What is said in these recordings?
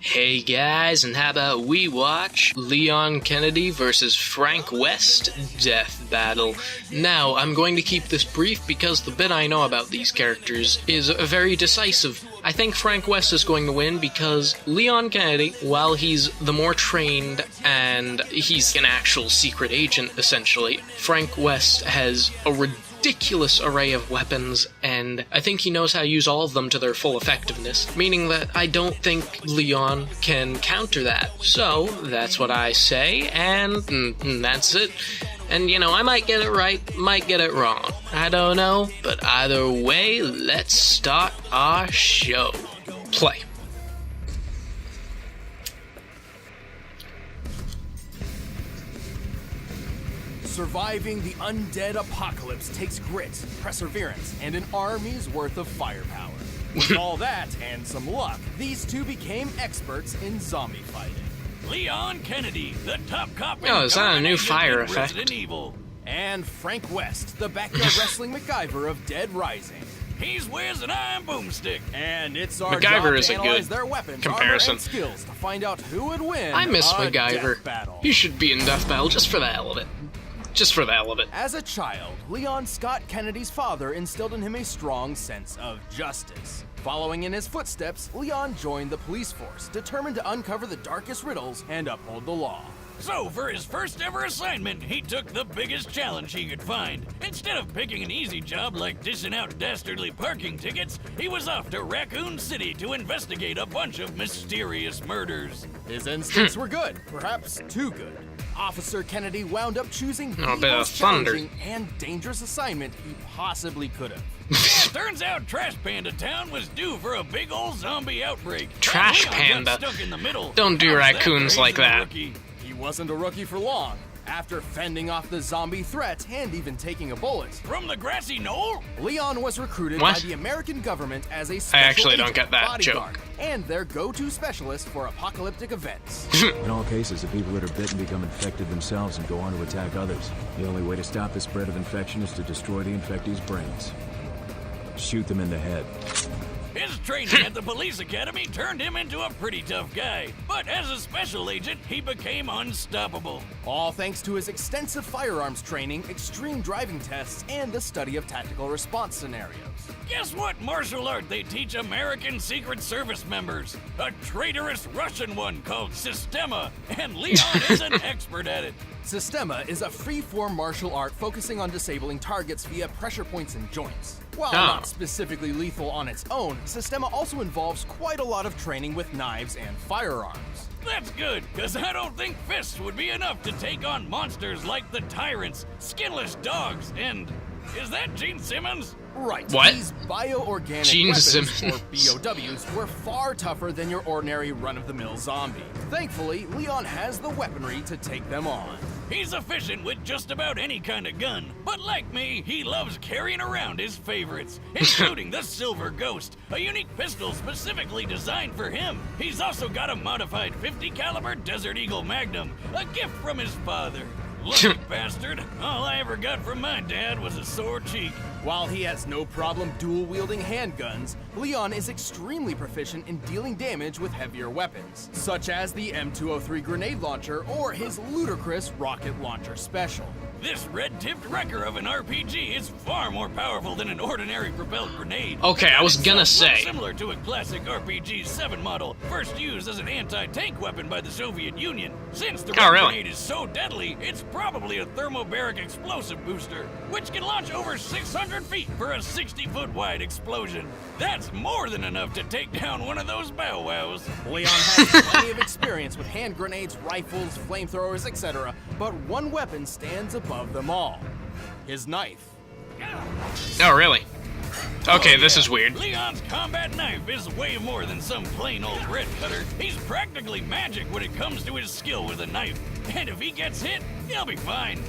Hey guys, and how about we watch Leon Kennedy versus Frank West Death Battle. Now, I'm going to keep this brief because the bit I know about these characters is very decisive. I think Frank West is going to win because Leon Kennedy, while he's the more trained and he's an actual secret agent essentially, Frank West has a ridiculous array of weapons, and I think he knows how to use all of them to their full effectiveness, meaning that I don't think Leon can counter that. So, that's what I say, and that's it. And you know, I might get it right, might get it wrong. I don't know, but either way, let's start our show. Play. Surviving the undead apocalypse takes grit, perseverance, and an army's worth of firepower. With all that and some luck, these two became experts in zombie fighting. Leon Kennedy, the top cop in is that a new fire effect? Resident Evil. And Frank West, the backyard wrestling MacGyver of Dead Rising. He's wears an iron boomstick. And it's our MacGyver job is to a analyze good their weapons, comparison. armor, and skills to find out who would win. I miss a MacGyver. death battle. He should be in Death Battle just for the hell of it. Just for the hell of it. As a child, Leon Scott Kennedy's father instilled in him a strong sense of justice. Following in his footsteps, Leon joined the police force, determined to uncover the darkest riddles and uphold the law. So, for his first ever assignment, he took the biggest challenge he could find. Instead of picking an easy job like dishing out dastardly parking tickets, he was off to Raccoon City to investigate a bunch of mysterious murders. His instincts were good, perhaps too good. Officer Kennedy wound up choosing the A bit of most thunder. challenging and dangerous assignment he possibly could have. Turns out Trash Panda Town was due for a big old zombie outbreak. Trash Leon Panda? got stuck in the middle. Don't do How's raccoons for like raising a that. rookie? He wasn't a rookie for long. After fending off the zombie threat and even taking a bullet, From the grassy knoll? Leon was recruited What? by the American government as a special actually don't agent get that bodyguard joke. and their go-to specialist for apocalyptic events. In all cases, the people that are bitten become infected themselves and go on to attack others. The only way to stop the spread of infection is to destroy the infectee's brains. Shoot them in the head. His training at the police academy turned him into a pretty tough guy. But as a special agent, he became unstoppable. All thanks to his extensive firearms training, extreme driving tests, and the study of tactical response scenarios. Guess what martial art they teach American Secret Service members? A traitorous Russian one called Sistema, and Leon is an expert at it. Sistema is a free-form martial art focusing on disabling targets via pressure points and joints. While Ah. not specifically lethal on its own, Sistema also involves quite a lot of training with knives and firearms. That's good, because I don't think fists would be enough to take on monsters like the Tyrants, Skinless Dogs, and... is that Gene Simmons? Right. What? These bioorganic Gene weapons, Simmons. or BOWs, were far tougher than your ordinary run-of-the-mill zombie. Thankfully, Leon has the weaponry to take them on. He's efficient with just about any kind of gun, but like me, he loves carrying around his favorites, including the Silver Ghost, a unique pistol specifically designed for him. He's also got a modified 50 caliber Desert Eagle Magnum, a gift from his father. Lucky bastard, all I ever got from my dad was a sore cheek. While he has no problem dual-wielding handguns, Leon is extremely proficient in dealing damage with heavier weapons, such as the M203 grenade launcher or his ludicrous rocket launcher special. This red-tipped wrecker of an RPG is far more powerful than an ordinary propelled grenade. Okay, I was gonna Itself looks say. similar to a classic RPG-7 model, first used as an anti-tank weapon by the Soviet Union. Since the red really? grenade is so deadly, it's probably a thermobaric explosive booster, which can launch over 600 feet for a 60-foot wide explosion. That's more than enough to take down one of those bow wows. Leon has plenty of experience with hand grenades, rifles, flamethrowers, etc., but one weapon stands above them all: his knife. Oh, really? Okay, Oh, this yeah. is weird. Leon's combat knife is way more than some plain old red cutter. He's practically magic when it comes to his skill with a knife. And if he gets hit, he'll be fine.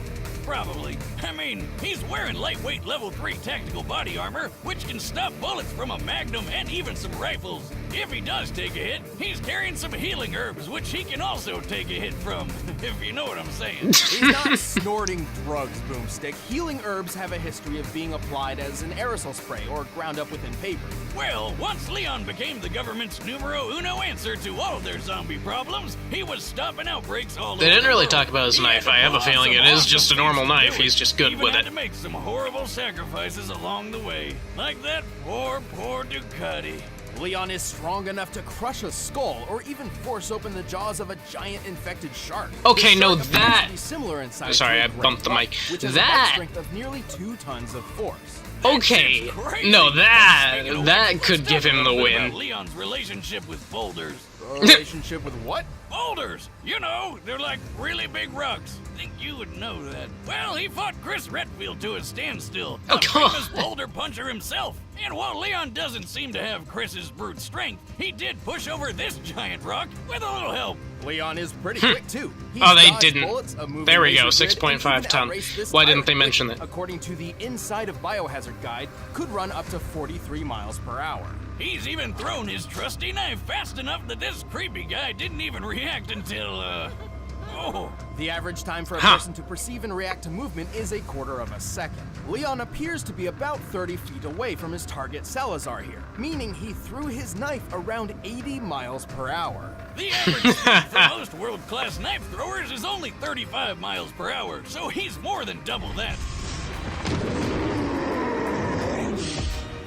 probably. I mean, he's wearing lightweight level 3 tactical body armor, which can stop bullets from a magnum and even some rifles. If he does take a hit, he's carrying some healing herbs, which he can also take a hit from, if you know what I'm saying. He's not snorting drugs, Boomstick. Healing herbs have a history of being applied as an aerosol spray or ground up within paper. Well, once Leon became the government's numero uno answer to all their zombie problems, he was stopping outbreaks all over. They didn't really the world. talk about his He knife. had to I have a pull off feeling some it is awesome just a things normal to knife. do He's it. just good Even with had it. to make some horrible sacrifices along the way, like that poor Ducati. Leon is strong enough to crush a skull or even force open the jaws of a giant infected shark. Okay, The no, shark appears that- to be similar in size Sorry, to a I great bumped the buck, mic. which has a That- bite strength of nearly 2 tons of force. Okay, Crazy. no, that Speaking of that which, could let's give talk a him the little bit about win. Leon's relationship with boulders. A relationship with what? Boulders! You know, they're like really big rocks. Think you would know that. Well, he fought Chris Redfield to a standstill. Oh, a come famous on. boulder puncher himself. And while Leon doesn't seem to have Chris's brute strength, he did push over this giant rock with a little help. Leon is pretty quick too. He's Oh, they dodged didn't. bullets, a moving There we go, laser grid, 6.5 and even ton. outraced this Why didn't pirate, they mention which, that? according to the Inside of Biohazard guide, could run up to 43 miles per hour. He's even thrown his trusty knife fast enough that this creepy guy didn't even react until, oh. The average time for a Huh. person to perceive and react to movement is a quarter of a second. Leon appears to be about 30 feet away from his target Salazar here, meaning he threw his knife around 80 miles per hour. The average speed for most world-class knife throwers is only 35 miles per hour, so he's more than double that.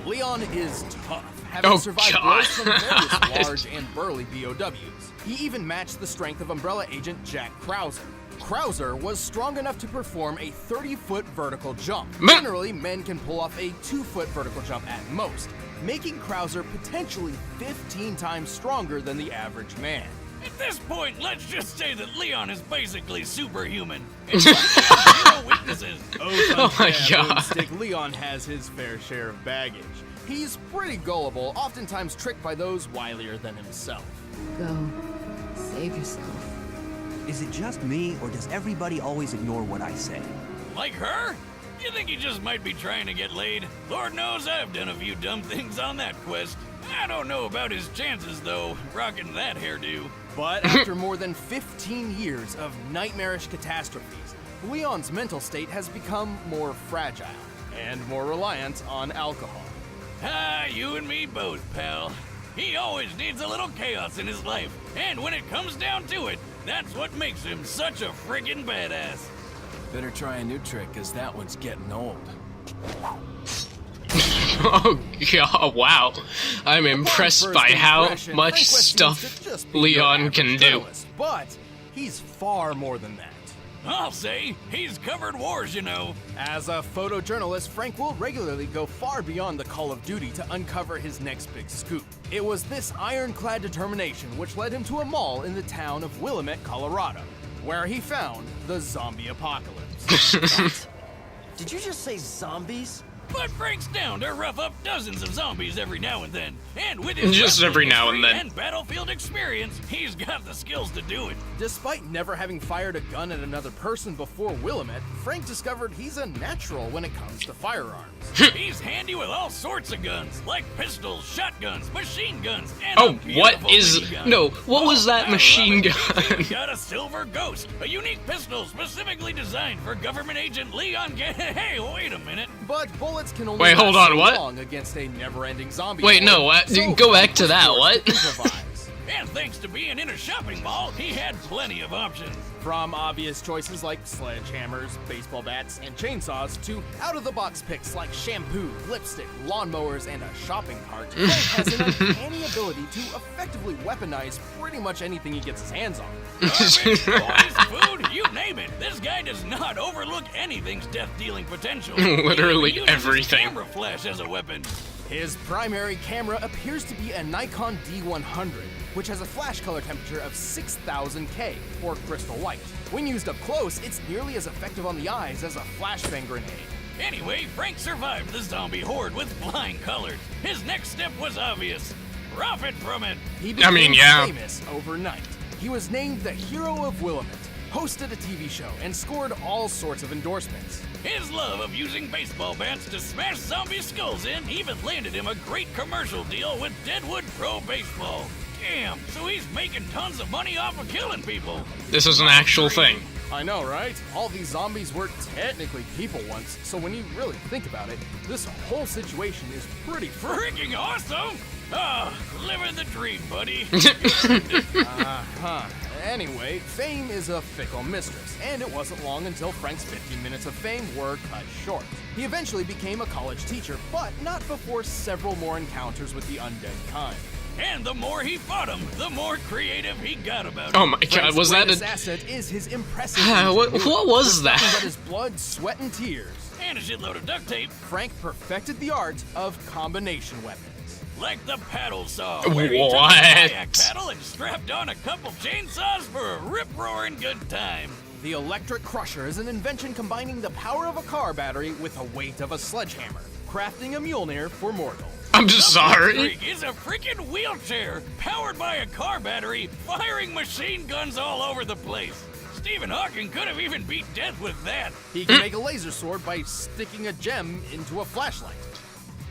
Leon is tough, having Oh, survived God. blows from various large and burly BOWs. He even matched the strength of Umbrella agent Jack Krauser. Krauser was strong enough to perform a 30-foot vertical jump. Generally, men can pull off a 2-foot vertical jump at most, making Krauser potentially 15 times stronger than the average man. At this point, let's just say that Leon is basically superhuman. And has zero weaknesses. Oh my God. Boomstick, Leon has his fair share of baggage. He's pretty gullible, oftentimes tricked by those wilier than himself. Go. Save yourself. Is it just me, or does everybody always ignore what I say? Like her? You think he just might be trying to get laid? Lord knows I've done a few dumb things on that quest. I don't know about his chances, though, rocking that hairdo. But after more than 15 years of nightmarish catastrophes, Leon's mental state has become more fragile and more reliant on alcohol. Ah, you and me both, pal. He always needs a little chaos in his life, and when it comes down to it, that's what makes him such a friggin' badass. Better try a new trick, cause that one's getting old. Oh God! Wow, I'm impressed Upon by first how impression, much Frank West stuff seems to just be your Leon average can do. journalist, but he's far more than that. I'll say, he's covered wars, you know. As a photojournalist, Frank will regularly go far beyond the call of duty to uncover his next big scoop. It was this ironclad determination which led him to a mall in the town of Willamette, Colorado, where he found the zombie apocalypse. Did you just say zombies? But Frank's down to rough up dozens of zombies every now and then. And with his Just every wrestling now and history then. and battlefield experience, he's got the skills to do it. Despite never having fired a gun at another person before Willamette, Frank discovered he's a natural when it comes to firearms. He's handy with all sorts of guns, like pistols, shotguns, machine guns, and Oh, a what beautiful is- minigun. no, what was that I love machine it. gun? He's even got a silver ghost, a unique pistol specifically designed for government agent Leon. Hey, wait a minute. But bullets can only Wait, hold last on, so what? long against a never-ending zombie. Wait, no, horde, what? so Go back Frank to was that, forced what? to improvise. And thanks to being in a shopping mall, he had plenty of options. From obvious choices like sledgehammers, baseball bats, and chainsaws to out-of-the-box picks like shampoo, lipstick, lawnmowers, and a shopping cart, Frank has an uncanny ability to effectively weaponize pretty much anything he gets his hands on. Garbage, toys, food, you name it. This guy does not overlook anything's death-dealing potential. Literally He even uses everything. Camera flash as a weapon. His primary camera appears to be a Nikon D100, which has a flash color temperature of 6000 K, or crystal white. When used up close, it's nearly as effective on the eyes as a flashbang grenade. Anyway, Frank survived the zombie horde with flying colors. His next step was obvious. Profit from it. He became mean, yeah. famous overnight. He was named the Hero of Willamette, hosted a TV show, and scored all sorts of endorsements. His love of using baseball bats to smash zombie skulls in even landed him a great commercial deal with Deadwood Pro Baseball. Damn, so he's making tons of money off of killing people. This is an actual thing. I know, right? All these zombies were technically people once, so when you really think about it, this whole situation is pretty Freaking awesome! Ah, living the dream, buddy. Anyway, fame is a fickle mistress, and it wasn't long until Frank's 15 minutes of fame were cut short. He eventually became a college teacher, but not before several more encounters with the undead kind. And the more he fought him, the more creative he got about it. Oh my god, Frank's was that greatest a... asset is his impressive What was that? nothing but his blood, sweat, and tears. And a shitload of duct tape, Frank perfected the art of combination weapons. like the paddle saw, where he took a What? kayak paddle and strapped on a couple chainsaws for a rip-roaring good time. The electric crusher is an invention combining the power of a car battery with the weight of a sledgehammer, crafting a Mjolnir for mortals. I'm just sorry. Freak is a freaking wheelchair powered by a car battery, firing machine guns all over the place. Stephen Hawking could have even beat death with that. He can make a laser sword by sticking a gem into a flashlight.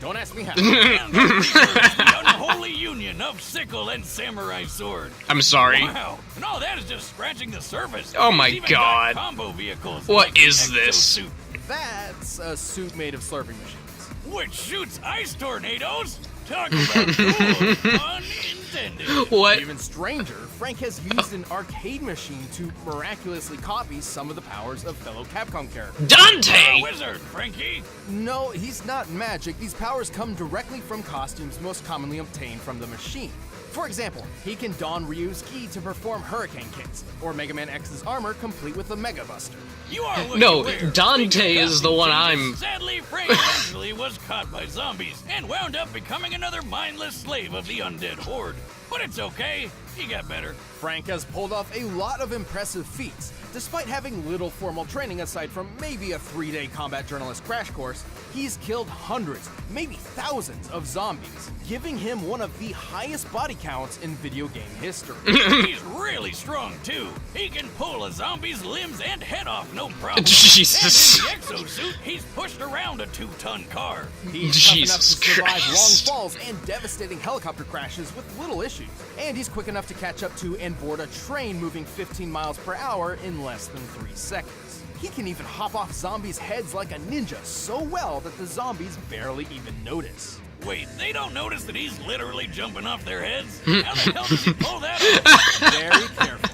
Don't ask me how. And the Reaper is the unholy union of sickle and samurai sword. I'm sorry. Wow, and all that is just scratching the surface. Oh my He's even got God. combo vehicles. What like the is this? exosuit, That's a suit made of slurping machines. which shoots ice tornadoes. Talk about cool, pun intended. What? Even stranger, Frank has used an arcade machine to miraculously copy some of the powers of fellow Capcom characters. Dante! Wizard, Frankie. No, he's not magic. These powers come directly from costumes most commonly obtained from the machine. For example, he can don Ryu's ki to perform hurricane kicks, or Mega Man X's armor complete with the Mega Buster. You are looking No, weird. Dante is the one Changes. I'm... Sadly, Frank eventually was caught by zombies and wound up becoming another mindless slave of the undead horde. But it's okay, he got better. Frank has pulled off a lot of impressive feats. Despite having little formal training aside from maybe a 3-day combat journalist crash course, he's killed hundreds, maybe thousands of zombies, giving him one of the highest body counts in video game history. He's really strong too. He can pull a zombie's limbs and head off, no problem. Jesus. And in the exosuit, he's pushed around a 2-ton car. He's tough enough Jesus to survive Christ. long falls and devastating helicopter crashes with little issues. And he's quick enough to catch up to and board a train moving 15 miles per hour in less than 3 seconds. He can even hop off zombies' heads like a ninja so well that the zombies barely even notice. Wait, they don't notice that he's literally jumping off their heads? How the hell does he pull that off? Very careful.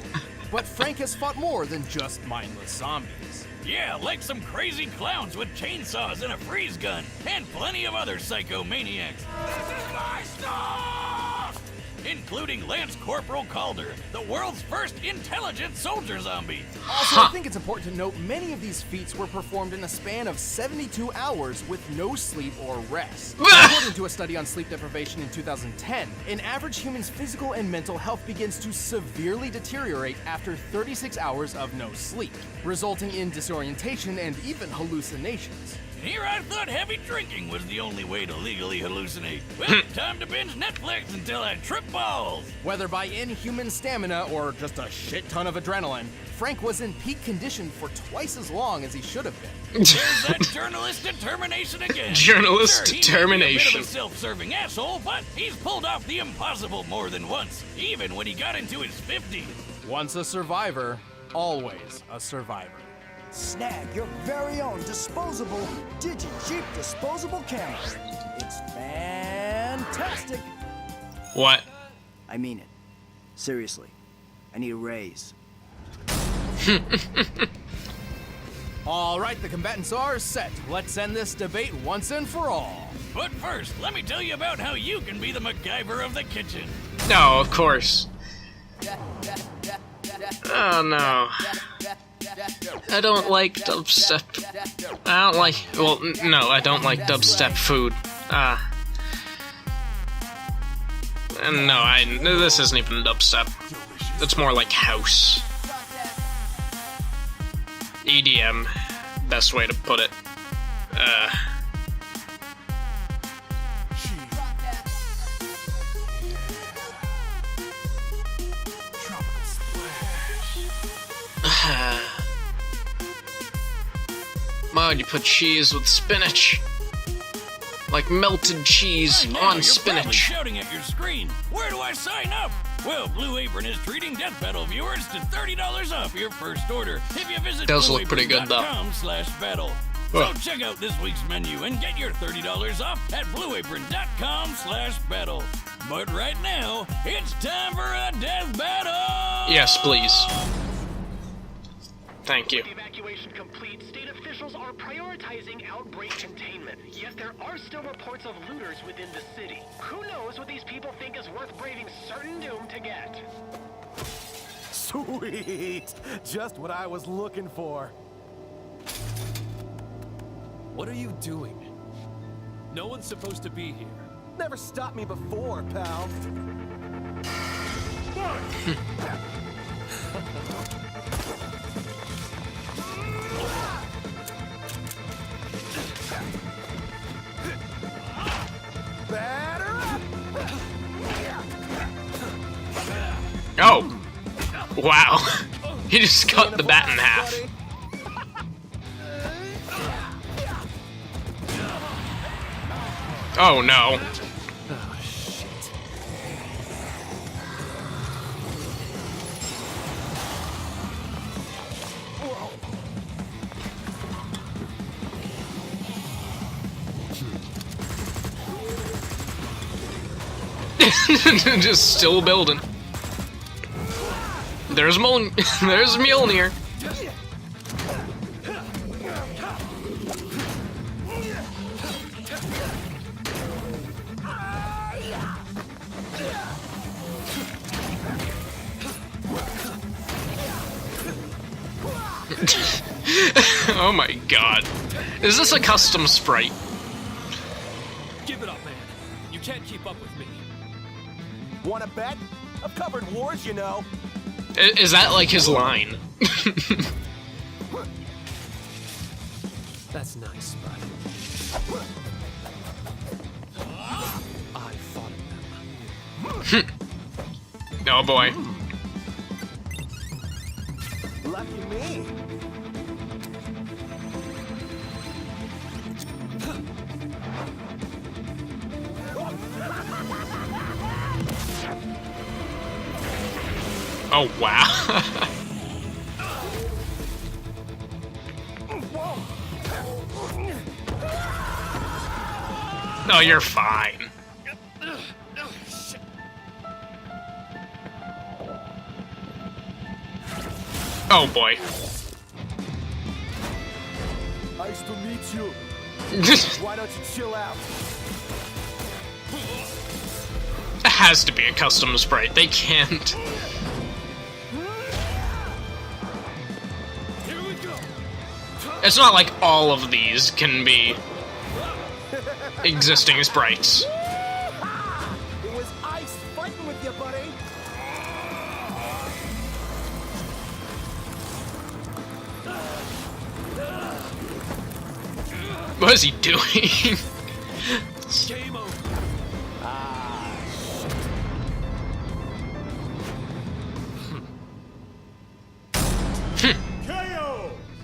But Frank has fought more than just mindless zombies. Yeah, like some crazy clowns with chainsaws and a freeze gun, and plenty of other psychomaniacs. This is my stuff! Including Lance Corporal Calder, the world's first intelligent soldier zombie. Also, I think it's important to note many of these feats were performed in a span of 72 hours with no sleep or rest. According to a study on sleep deprivation in 2010, an average human's physical and mental health begins to severely deteriorate after 36 hours of no sleep, resulting in disorientation and even hallucinations. Here I thought heavy drinking was the only way to legally hallucinate. Well, time to binge Netflix until I trip balls. Whether by inhuman stamina or just a shit ton of adrenaline, Frank was in peak condition for twice as long as he should have been. There's that journalist determination again. Journalist Sure, he determination. may be a bit of a self-serving asshole, but he's pulled off the impossible more than once, even when he got into his 50s. Once a survivor, always a survivor. Snag your very own disposable Digi-Jeep disposable camera. It's fantastic. What? I mean it. Seriously. I need a raise. All right, the combatants are set. Let's end this debate once and for all. But first, let me tell you about how you can be the MacGyver of the kitchen. No, of course. Oh no. I don't like dubstep. I don't like... Well, no, I don't like dubstep food. No, this isn't even dubstep. It's more like house. EDM. Best way to put it. Why would you put cheese with spinach? Like melted cheese Now on you're probably spinach. shouting at your screen. Where do I sign up? Well, Blue Apron is treating Death Battle viewers to $30 off your first order if you visit Does look pretty good, though. blueapron.com/battle. So check out this week's menu and get your $30 off at blueapron.com/battle. But right now, it's time for a death battle! Yes, please. Thank you. With evacuation complete, state officials are prioritizing outbreak containment. Yet there are still reports of looters within the city. Who knows what these people think is worth braving certain doom to get? Sweet! Just what I was looking for. What are you doing? No one's supposed to be here. Never stopped me before, pal. Batter up! Oh! Wow. He just cut the bat in half. Oh no. Oh, shit. Just still building. There's there's Mjolnir. Oh my god. Is this a custom sprite? Give it up, man. You can't keep up with me. Wanna bet? I've covered wars, you know. Is that like his line? That's nice, but I fought them. Oh boy. Lucky me. Oh wow. No, you're fine. Oh boy. Nice to meet you. Why don't you chill out? It has to be a custom sprite. They can't. Here we go. It's not like all of these can be existing sprites. It was ice fighting with you, buddy. What is he doing? Game over.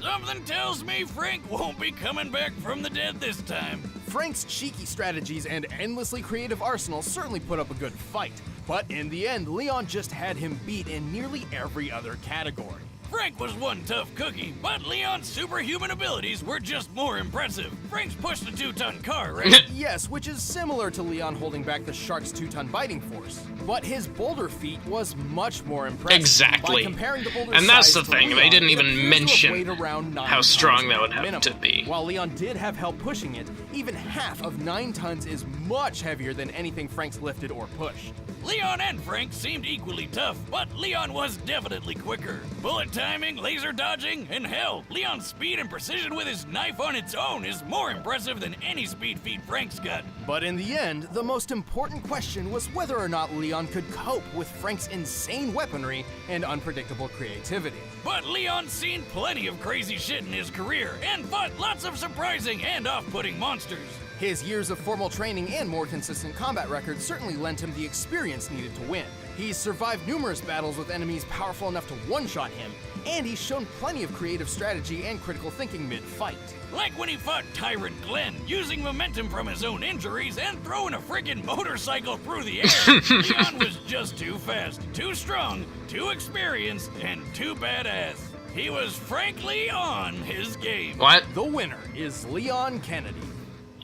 Something tells me Frank won't be coming back from the dead this time. Frank's cheeky strategies and endlessly creative arsenal certainly put up a good fight, but in the end, Leon just had him beat in nearly every other category. Frank was one tough cookie, but Leon's superhuman abilities were just more impressive. Frank's pushed a 2-ton car, right? Yes, which is similar to Leon holding back the shark's 2-ton biting force. But his boulder feat was much more impressive. Exactly. By comparing the boulder's And that's size the to thing, they Leon, didn't it even appears to have mention weighed around 9 how strong tons that would at have minimum. to be. While Leon did have help pushing it, even half of 9 tons is much heavier than anything Frank's lifted or pushed. Leon and Frank seemed equally tough, but Leon was definitely quicker. Bullet timing, laser dodging, and hell, Leon's speed and precision with his knife on its own is more impressive than any speed feat Frank's got. But in the end, the most important question was whether or not Leon could cope with Frank's insane weaponry and unpredictable creativity. But Leon's seen plenty of crazy shit in his career and fought lots of surprising and off-putting monsters. His years of formal training and more consistent combat records certainly lent him the experience needed to win. He's survived numerous battles with enemies powerful enough to one-shot him, and he's shown plenty of creative strategy and critical thinking mid-fight. Like when he fought Tyrant Glenn, using momentum from his own injuries and throwing a friggin' motorcycle through the air. Leon was just too fast, too strong, too experienced, and too badass. He was frankly on his game. What? The winner is Leon Kennedy.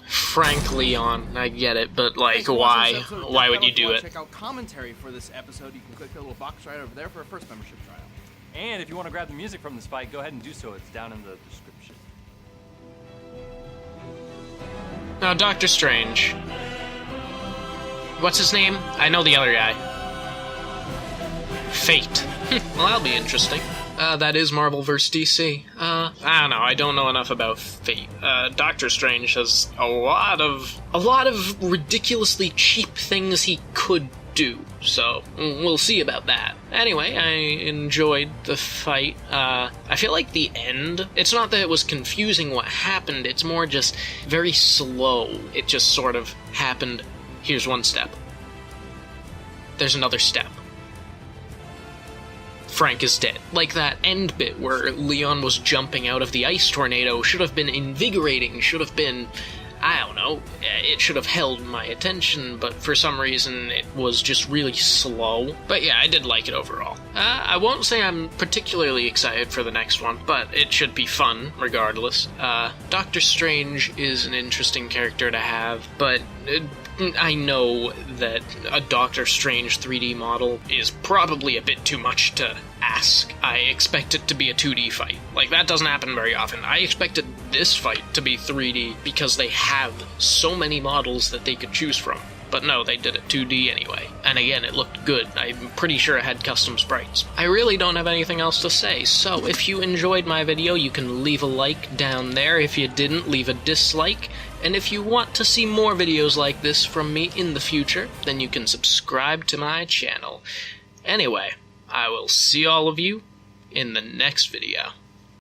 Frank Leon, I get it, but like, why? Why would you do it? Check out commentary for this episode. You can click the little box right over there for a first membership trial. And if you want to grab the music from this fight, go ahead and do so. It's down in the description. Now, Doctor Strange. What's his name? I know the other guy. Fate. Well, that'll be interesting. That is Marvel vs. DC. I don't know. I don't know enough about Fate. Doctor Strange has a lot of ridiculously cheap things he could do. So we'll see about that. Anyway, I enjoyed the fight. I feel like the end, it's not that it was confusing what happened, it's more just very slow. It just sort of happened. Here's one step. There's another step. Frank is dead. Like that end bit where Leon was jumping out of the ice tornado should have been invigorating, should have been, I don't know, it should have held my attention, but for some reason it was just really slow. But yeah, I did like it overall. I won't say I'm particularly excited for the next one, but it should be fun regardless. Doctor Strange is an interesting character to have, but I know that a Doctor Strange 3D model is probably a bit too much to ask. I expect it to be a 2D fight. Like, that doesn't happen very often. I expected this fight to be 3D because they have so many models that they could choose from. But no, they did it 2D anyway. And again, it looked good. I'm pretty sure it had custom sprites. I really don't have anything else to say, so if you enjoyed my video, you can leave a like down there. If you didn't, leave a dislike. And if you want to see more videos like this from me in the future, then you can subscribe to my channel. Anyway, I will see all of you in the next video.